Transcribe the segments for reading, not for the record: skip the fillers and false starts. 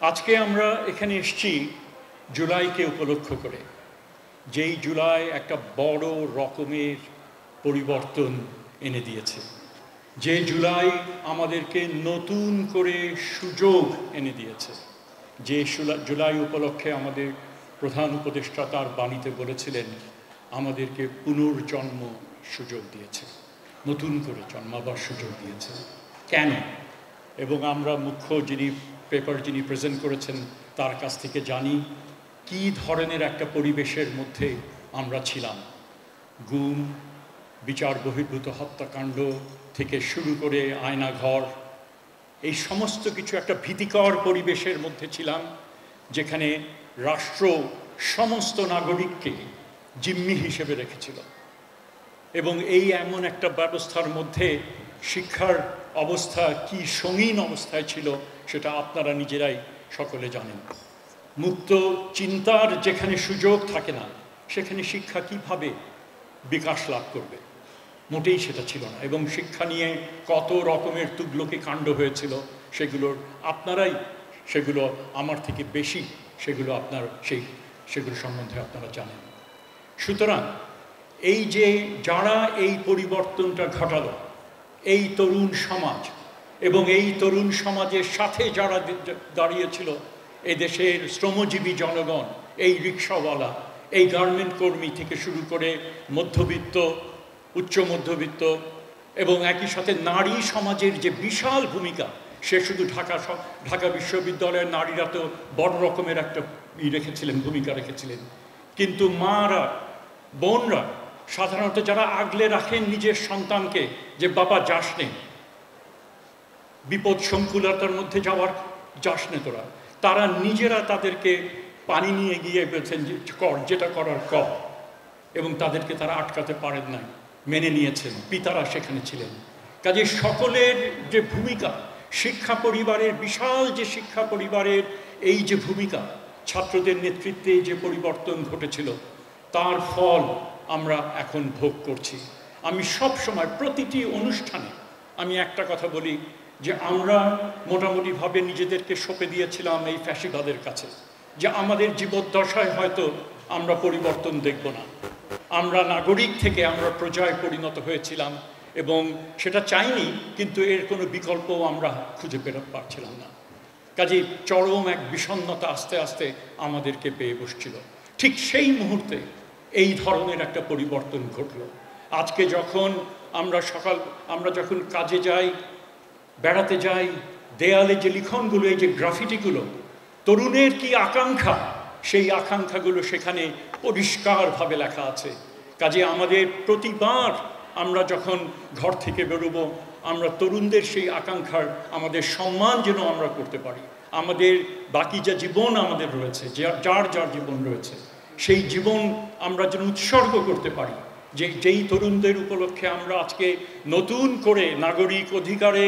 আজকে আমরা এখানে এসেছি জুলাইকে উপলক্ষ করে, যেই জুলাই একটা বড় রকমের পরিবর্তন এনে দিয়েছে, যে জুলাই আমাদেরকে নতুন করে সুযোগ এনে দিয়েছে, যে জুলাই উপলক্ষে আমাদের প্রধান উপদেষ্টা তার বাণীতে বলেছিলেন আমাদেরকে পুনর্জন্ম সুযোগ দিয়েছে, নতুন করে জন্মাবার সুযোগ দিয়েছে। কেন? এবং আমরা মুখ্য যিনি প্রেজেন্ট করেছেন তার কাছ থেকে জানি কি ধরনের একটা পরিবেশের মধ্যে আমরা ছিলাম। গুম, বিচার বহির্ভূত হত্যাকাণ্ড থেকে শুরু করে আয়নাঘর, এই সমস্ত কিছু একটা ভীতিকর পরিবেশের মধ্যে ছিলাম, যেখানে রাষ্ট্র সমস্ত নাগরিককে জিম্মি হিসেবে রেখেছিল। এবং এই এমন একটা ব্যবস্থার মধ্যে শিক্ষার অবস্থা কি সঙ্গীন অবস্থায় ছিল সেটা আপনারা নিজেরাই সকলে জানেন। মুক্ত চিন্তার যেখানে সুযোগ থাকে না, সেখানে শিক্ষা কিভাবে বিকাশ লাভ করবে? মোটেই সেটা ছিল না। এবং শিক্ষা নিয়ে কত রকমের তুগলকি কাণ্ড হয়েছিল, আপনারাই সেগুলো আমার থেকে বেশি সেগুলো সম্বন্ধে আপনারা জানেন। সুতরাং এই যে যারা এই পরিবর্তনটা ঘটালো, এই তরুণ সমাজ এবং এই তরুণ সমাজের সাথে যারা দাঁড়িয়েছিল, এই দেশের শ্রমজীবী জনগণ, এই রিক্সাওয়ালা, এই গার্মেন্ট কর্মী থেকে শুরু করে মধ্যবিত্ত, উচ্চ মধ্যবিত্ত এবং একই সাথে নারী সমাজের যে বিশাল ভূমিকা, সে শুধু ঢাকা বিশ্ববিদ্যালয়ের নারীরা তো বড় রকমের একটা ভূমিকা রেখেছিলেন, কিন্তু মারা, বোনরা, সাধারণত যারা আগলে রাখেন নিজের সন্তানকে যে বাবা যাস নে, বিপদ সংকুলতার মধ্যে যাওয়ার যাস নে তোরা, তারা নিজেরা তাদেরকে পানি নিয়ে গিয়ে বলছেন যে কর, যেটা করার কর, এবং তাদেরকে তারা আটকাতে পারেন নাই, মেনে নিয়েছেন। পিতারা সেখানে ছিলেন। কাজে সকলের যে ভূমিকা, শিক্ষা পরিবারের, বিশাল যে শিক্ষা পরিবারের এই যে ভূমিকা, ছাত্রদের নেতৃত্বে যে পরিবর্তন ঘটেছিল, তার ফল আমরা এখন ভোগ করছি। আমি সব সময় প্রতিটি অনুষ্ঠানে আমি একটা কথা বলি যে আমরা মোটামুটিভাবে নিজেদেরকে সঁপে দিয়েছিলাম এই ফ্যাসিবাদের কাছে, যে আমাদের জীবদ্দশায় হয়তো আমরা পরিবর্তন দেখব না। আমরা নাগরিক থেকে আমরা প্রজায় পরিণত হয়েছিলাম এবং সেটা চাইনি, কিন্তু এর কোনো বিকল্পও আমরা খুঁজে পাচ্ছিলাম না। কাজেই চরম এক বিষণ্ণতা আস্তে আস্তে আমাদেরকে পেয়ে বসছিল। ঠিক সেই মুহূর্তে এই ধরনের একটা পরিবর্তন ঘটল। আজকে যখন আমরা যখন কাজে যাই, বেড়াতে যাই, দেয়ালে যে লিখনগুলো, এই যে গ্রাফিটিগুলো, তরুণের কি আকাঙ্ক্ষা, সেই আকাঙ্ক্ষাগুলো সেখানে পরিষ্কারভাবে লেখা আছে। কাজে আমাদের প্রতিবার আমরা যখন ঘর থেকে বেরোবো, আমরা তরুণদের সেই আকাঙ্ক্ষার আমাদের সম্মান যেন আমরা করতে পারি। আমাদের বাকি যে জীবন আমাদের রয়েছে, যার জীবন রয়েছে, সেই জীবন আমরা যেন উৎসর্গ করতে পারি। যেই তরুণদের উপলক্ষে আমরা আজকে নতুন করে নাগরিক অধিকারে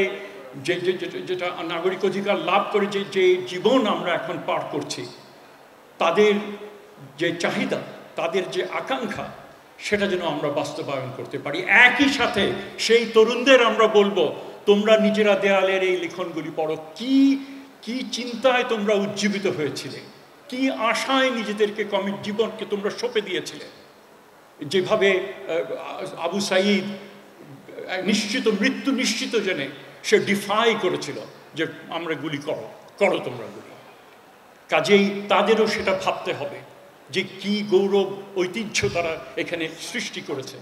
যেটা নাগরিক অধিকার লাভ করে যে জীবন আমরা এখন পার করছি, তাদের যে চাহিদা, তাদের যে আকাঙ্ক্ষা, সেটা যেন আমরা বাস্তবায়ন করতে পারি। একই সাথে সেই তরুণদের আমরা বলবো, তোমরা নিজেরা দেয়ালের এই লিখনগুলি পড়ো, কি চিন্তায় তোমরা উজ্জীবিত হয়েছিলে, কি আশায় নিজেদেরকে জীবনকে তোমরা সঁপে দিয়েছিলে। যেভাবে আবু সাঈদ মৃত্যু নিশ্চিত জেনে সে ডিফাই করেছিল যে আমরা গুলি করো তোমরা গুলি। কাজেই তাদেরও সেটা ভাবতে হবে যে কি গৌরব ঐতিহ্য তারা এখানে সৃষ্টি করেছে।